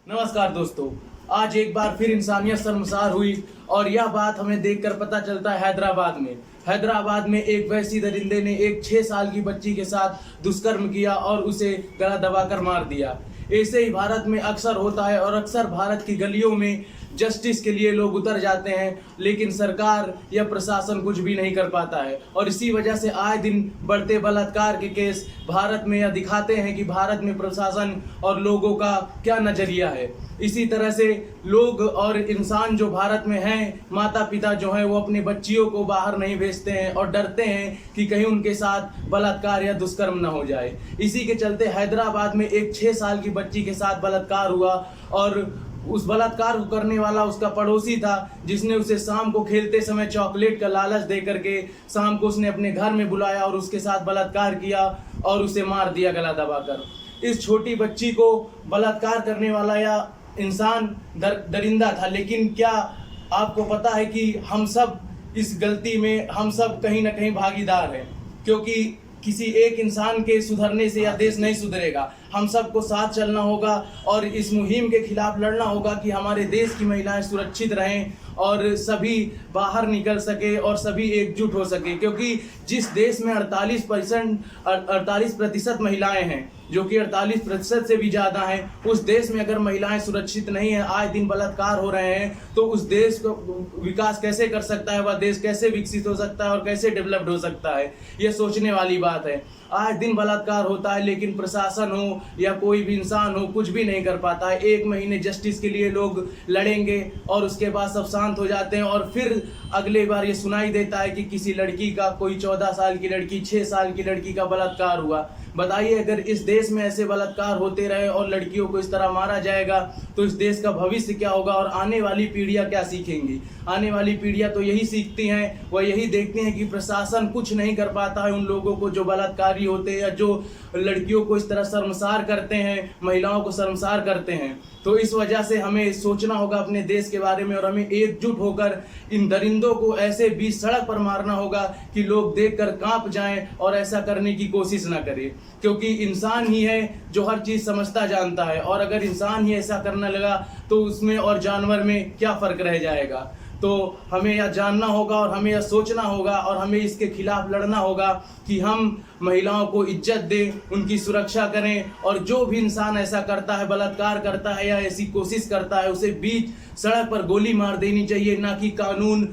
नमस्कार दोस्तों। आज एक बार फिर इंसानियत शर्मसार हुई और यह बात हमें देखकर पता चलता है हैदराबाद में एक वैसी दरिंदे ने एक 6 साल की बच्ची के साथ दुष्कर्म किया और उसे गला दबाकर मार दिया। ऐसे ही भारत में अक्सर होता है और अक्सर भारत की गलियों में जस्टिस के लिए लोग उतर जाते हैं, लेकिन सरकार या प्रशासन कुछ भी नहीं कर पाता है और इसी वजह से आए दिन बढ़ते बलात्कार के केस भारत में यह दिखाते हैं कि भारत में प्रशासन और लोगों का क्या नजरिया है। इसी तरह से लोग और इंसान जो भारत में हैं, माता पिता जो हैं, वो अपने बच्चियों को बाहर नहीं भेजते हैं और डरते हैं कि कहीं उनके साथ बलात्कार या दुष्कर्म न हो जाए। इसी के चलते हैदराबाद में एक 6 साल की बच्ची के साथ बलात्कार हुआ और उस बलात्कार को करने वाला उसका पड़ोसी था, जिसने उसे शाम को खेलते समय चॉकलेट का लालच दे करके शाम को उसने अपने घर में बुलाया और उसके साथ बलात्कार किया और उसे मार दिया गला दबाकर। इस छोटी बच्ची को बलात्कार करने वाला या इंसान दरिंदा था, लेकिन क्या आपको पता है कि हम सब इस गलती में हम सब कहीं ना कहीं भागीदार हैं, क्योंकि किसी एक इंसान के सुधरने से या देश नहीं सुधरेगा। हम सबको साथ चलना होगा और इस मुहिम के खिलाफ लड़ना होगा कि हमारे देश की महिलाएं सुरक्षित रहें और सभी बाहर निकल सके और सभी एकजुट हो सके, क्योंकि जिस देश में 48% महिलाएं हैं, जो कि 48% से भी ज़्यादा हैं, उस देश में अगर महिलाएं सुरक्षित नहीं है, आए दिन बलात्कार हो रहे हैं, तो उस देश को विकास कैसे कर सकता है, वह देश कैसे विकसित हो सकता है और कैसे डेवलप्ड हो सकता है, यह सोचने वाली बात है। आज दिन बलात्कार होता है, लेकिन प्रशासन हो या कोई भी इंसान हो कुछ भी नहीं कर पाता है। 1 महीने जस्टिस के लिए लोग लड़ेंगे और उसके बाद सब शांत हो जाते हैं और फिर अगले बार ये सुनाई देता है कि किसी लड़की का, कोई 14 साल की लड़की, 6 साल की लड़की का बलात्कार हुआ। बताइए, अगर इस देश में ऐसे बलात्कार होते रहे और लड़कियों को इस तरह मारा जाएगा तो इस देश का भविष्य क्या होगा और आने वाली पीढ़ियां क्या सीखेंगी? आने वाली पीढ़ियां तो यही सीखती हैं, वह यही देखती हैं कि प्रशासन कुछ नहीं कर पाता है उन लोगों को जो बलात्कारी होते हैं या जो लड़कियों को इस तरह शर्मसार करते हैं, महिलाओं को शर्मसार करते हैं। तो इस वजह से हमें सोचना होगा अपने देश के बारे में और हमें एकजुट होकर इन दरिंदों को ऐसे बीच सड़क पर मारना होगा कि लोग देखकर कांप जाएं और ऐसा करने की कोशिश ना करें, क्योंकि इंसान ही है जो हर चीज समझता जानता है और अगर इंसान ही ऐसा करने लगा तो उसमें और जानवर में क्या फर्क रह जाएगा। तो हमें यह जानना होगा और हमें यह सोचना होगा और हमें इसके खिलाफ लड़ना होगा कि हम महिलाओं को इज्जत दें, उनकी सुरक्षा करें और जो भी इंसान ऐसा करता है, बलात्कार करता है या ऐसी कोशिश करता है, उसे बीच सड़क पर गोली मार देनी चाहिए, ना कि कानून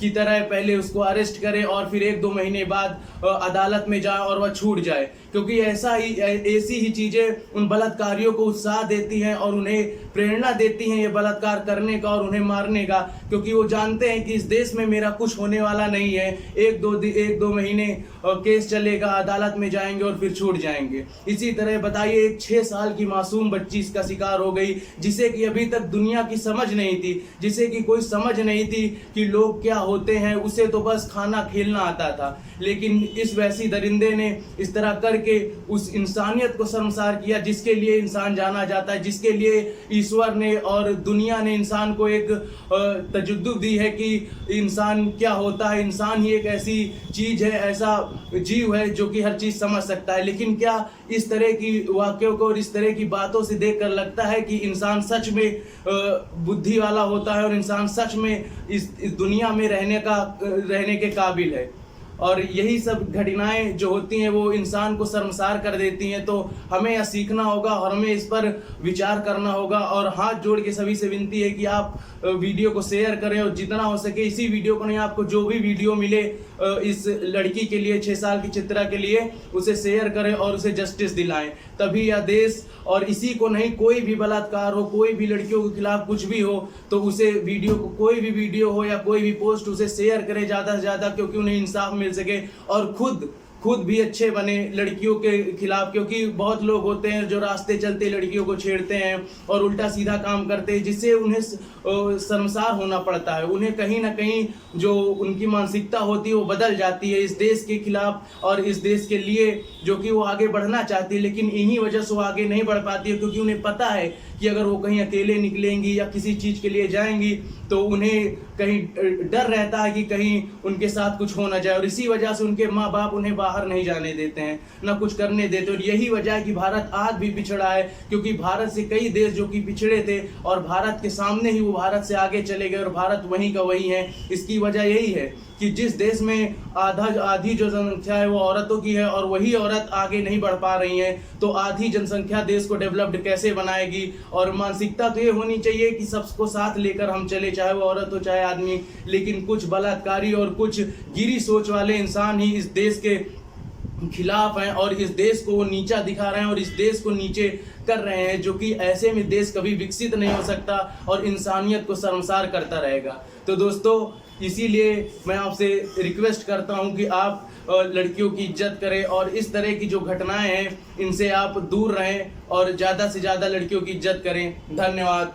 की तरह पहले उसको अरेस्ट करे और फिर 1-2 महीने बाद अदालत में जाए और वह छूट जाए, क्योंकि ऐसी ही चीज़ें उन बलात्कारियों को उत्साह देती हैं और उन्हें प्रेरणा देती हैं ये बलात्कार करने का और उन्हें मारने का, क्योंकि वो जानते हैं कि इस देश में मेरा कुछ होने वाला नहीं है। 1-2 महीने केस चलेगा, अदालत में जाएंगे और फिर छूट जाएंगे। इसी तरह बताइए, एक 6 साल की मासूम बच्ची इसका शिकार हो गई, जिसे कि अभी तक दुनिया की समझ नहीं थी, जिसे कि कोई समझ नहीं थी कि लोग क्या होते हैं, उसे तो बस खाना खेलना आता था। लेकिन इस वैसी दरिंदे ने इस तरह करके उस इंसानियत को शर्मसार किया जिसके लिए इंसान जाना जाता है, जिसके लिए ईश्वर ने और दुनिया ने इंसान को एक तजुद्दुद दी है कि इंसान क्या होता है। इंसान ही एक ऐसी चीज है, ऐसा जीव है जो कि हर चीज समझ सकता है। लेकिन क्या इस तरह की वाक्यों को और इस तरह की बातों से देखकर लगता है कि इंसान सच में बुद्धि वाला होता है और इंसान सच में इस दुनिया में रहने के काबिल है? और यही सब घटनाएं जो होती हैं वो इंसान को शर्मसार कर देती हैं। तो हमें यह सीखना होगा और हमें इस पर विचार करना होगा और हाथ जोड़ के सभी से विनती है कि आप वीडियो को शेयर करें और जितना हो सके इसी वीडियो को नहीं, आपको जो भी वीडियो मिले इस लड़की के लिए, 6 साल की चित्रा के लिए, उसे शेयर करें और उसे जस्टिस दिलाएं। तभी यह देश, और इसी को नहीं, कोई भी बलात्कार हो, कोई भी लड़कियों के खिलाफ कुछ भी हो, तो उसे वीडियो को, कोई भी वीडियो हो या कोई भी पोस्ट, उसे शेयर करें ज़्यादा से ज़्यादा, क्योंकि उन्हें इंसाफ मिल सके और खुद भी अच्छे बने लड़कियों के खिलाफ। क्योंकि बहुत लोग होते हैं जो रास्ते चलते लड़कियों को छेड़ते हैं और उल्टा सीधा काम करते हैं, जिससे उन्हें शर्मसार होना पड़ता है। उन्हें कहीं ना कहीं जो उनकी मानसिकता होती है वो बदल जाती है इस देश के खिलाफ और इस देश के लिए, जो कि वो आगे बढ़ना चाहती है, लेकिन इन्हीं वजह से वो आगे नहीं बढ़ पाती है, क्योंकि उन्हें पता है कि अगर वो कहीं अकेले निकलेंगी या किसी चीज़ के लिए जाएंगी तो उन्हें कहीं डर रहता है कि कहीं उनके साथ कुछ हो ना जाए, और इसी वजह से उनके माँ बाप उन्हें बाहर नहीं जाने देते हैं, ना कुछ करने देते। और यही वजह है कि भारत आज भी पिछड़ा है, क्योंकि भारत से कई देश जो कि पिछड़े थे और भारत के सामने ही वो भारत से आगे चले गए और भारत वहीं का वहीं है। इसकी वजह यही है कि जिस देश में आधी जो जनसंख्या है वो औरतों की है और वही औरत आगे नहीं बढ़ पा रही है, तो आधी जनसंख्या देश को डेवलप्ड कैसे बनाएगी। और मानसिकता तो ये होनी चाहिए कि सबको साथ लेकर हम चले, चाहे वो औरत हो चाहे आदमी, लेकिन कुछ बलात्कारी और कुछ गिरी सोच वाले इंसान ही इस देश के खिलाफ हैं और इस देश को वो नीचा दिखा रहे हैं और इस देश को नीचे कर रहे हैं, जो कि ऐसे में देश कभी विकसित नहीं हो सकता और इंसानियत को शर्मसार करता रहेगा। तो दोस्तों, इसीलिए मैं आपसे रिक्वेस्ट करता हूं कि आप लड़कियों की इज्जत करें और इस तरह की जो घटनाएं हैं इनसे आप दूर रहें और ज़्यादा से ज़्यादा लड़कियों की इज्जत करें। धन्यवाद।